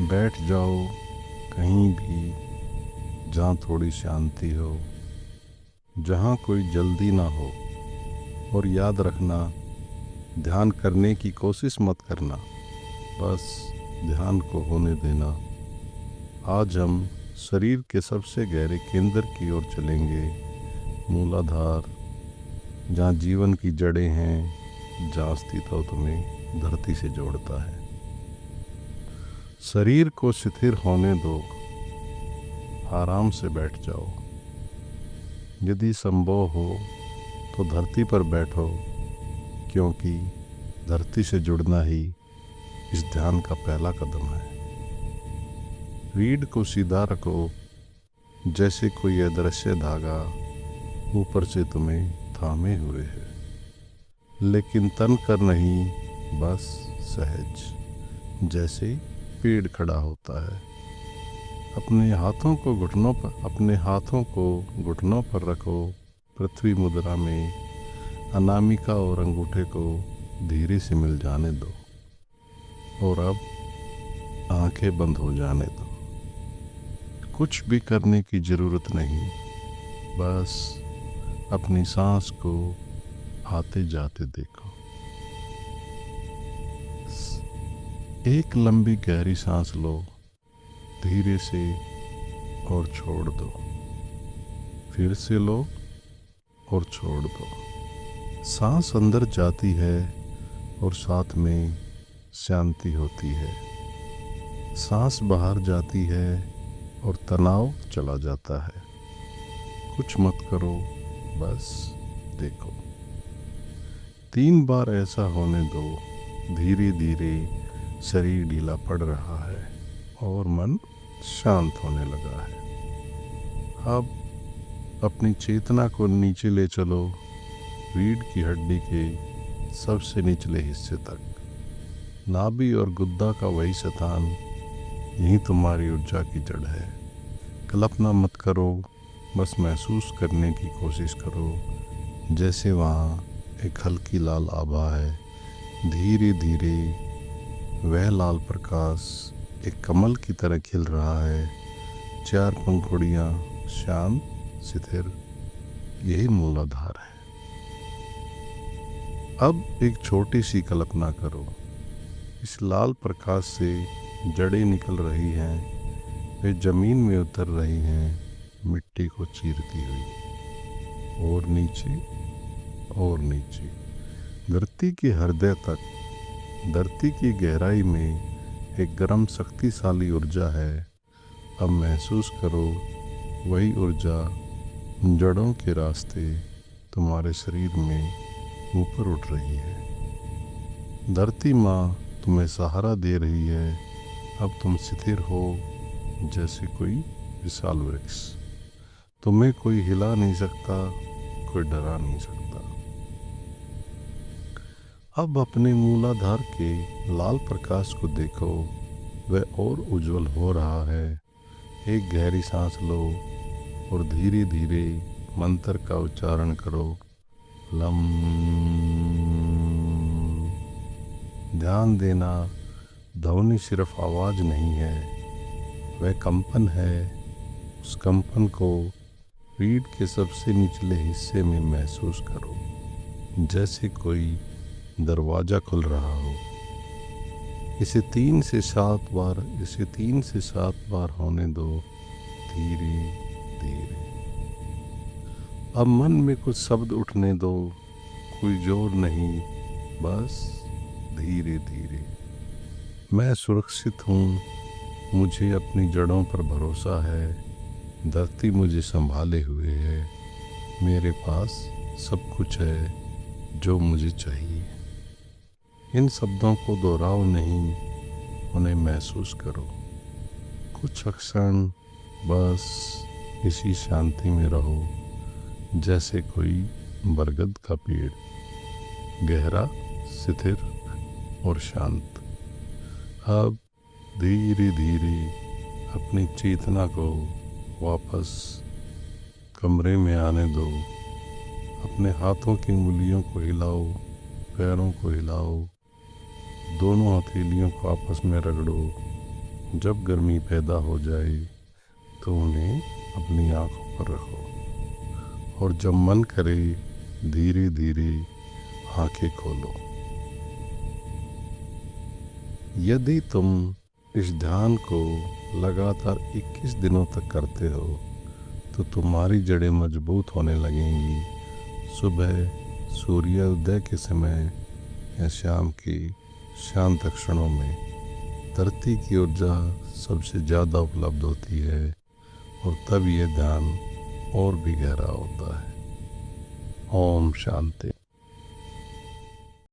बैठ जाओ कहीं भी जहाँ थोड़ी शांति हो, जहाँ कोई जल्दी ना हो। और याद रखना, ध्यान करने की कोशिश मत करना, बस ध्यान को होने देना। आज हम शरीर के सबसे गहरे केंद्र की ओर चलेंगे, मूलाधार, जहाँ जीवन की जड़ें हैं, जहाँ अस्तित्व तुम्हें धरती से जोड़ता है। शरीर को शिथिल होने दो, आराम से बैठ जाओ। यदि संभव हो तो धरती पर बैठो, क्योंकि धरती से जुड़ना ही इस ध्यान का पहला कदम है। रीढ़ को सीधा रखो, जैसे कोई अदृश्य धागा ऊपर से तुम्हें थामे हुए है, लेकिन तन कर नहीं, बस सहज, जैसे पेड़ खड़ा होता है। अपने हाथों को घुटनों पर रखो, पृथ्वी मुद्रा में। अनामिका और अंगूठे को धीरे से मिल जाने दो और अब आंखें बंद हो जाने दो। कुछ भी करने की जरूरत नहीं, बस अपनी सांस को आते जाते देखो। एक लंबी गहरी सांस लो, धीरे से, और छोड़ दो। फिर से लो और छोड़ दो। सांस अंदर जाती है और साथ में शांति होती है। सांस बाहर जाती है और तनाव चला जाता है। कुछ मत करो, बस देखो। 3 बार ऐसा होने दो। धीरे धीरे शरीर ढीला पड़ रहा है और मन शांत होने लगा है। अब अपनी चेतना को नीचे ले चलो, रीढ़ की हड्डी के सबसे निचले हिस्से तक। नाभि और गुद्दा का वही स्थान, यही तुम्हारी ऊर्जा की जड़ है। कल्पना मत करो, बस महसूस करने की कोशिश करो, जैसे वहाँ एक हल्की लाल आभा है। धीरे धीरे वह लाल प्रकाश एक कमल की तरह खिल रहा है। 4 पंखुड़ियाँ शांत, शिथिल, यही मूलाधार है। अब एक छोटी सी कल्पना करो, इस लाल प्रकाश से जड़ें निकल रही हैं, वे जमीन में उतर रही हैं, मिट्टी को चीरती हुई, और नीचे और नीचे, धरती के हृदय तक। धरती की गहराई में एक गर्म शक्तिशाली ऊर्जा है। अब महसूस करो, वही ऊर्जा जड़ों के रास्ते तुम्हारे शरीर में ऊपर उठ रही है। धरती माँ तुम्हें सहारा दे रही है। अब तुम स्थिर हो, जैसे कोई विशाल वृक्ष। तुम्हें कोई हिला नहीं सकता, कोई डरा नहीं सकता। अब अपने मूलाधार के लाल प्रकाश को देखो, वह और उज्जवल हो रहा है। एक गहरी सांस लो और धीरे धीरे मंत्र का उच्चारण करो, लम। ध्यान देना, ध्वनि सिर्फ आवाज नहीं है, वह कंपन है। उस कंपन को रीढ़ के सबसे निचले हिस्से में महसूस करो, जैसे कोई दरवाजा खुल रहा हो। इसे 3 से 7 बार होने दो, धीरे धीरे। अब मन में कुछ शब्द उठने दो, कोई जोर नहीं, बस धीरे धीरे। मैं सुरक्षित हूँ, मुझे अपनी जड़ों पर भरोसा है, धरती मुझे संभाले हुए है, मेरे पास सब कुछ है जो मुझे चाहिए। इन शब्दों को दोहराओ नहीं, उन्हें महसूस करो। कुछ क्षण बस इसी शांति में रहो, जैसे कोई बरगद का पेड़, गहरा, स्थिर और शांत। अब धीरे धीरे अपनी चेतना को वापस कमरे में आने दो। अपने हाथों की उंगलियों को हिलाओ, पैरों को हिलाओ, दोनों हथेलियों को आपस में रगड़ो जब गर्मी पैदा हो जाए तो उन्हें अपनी आंखों पर रखो और जब मन करे धीरे धीरे आंखें खोलो। यदि तुम इस ध्यान को लगातार 21 दिनों तक करते हो तो तुम्हारी जड़ें मजबूत होने लगेंगी। सुबह सूर्योदय के समय या शाम की शांत क्षणों में धरती की ऊर्जा सबसे ज़्यादा उपलब्ध होती है और तब ये ध्यान और भी गहरा होता है। ओम शांति।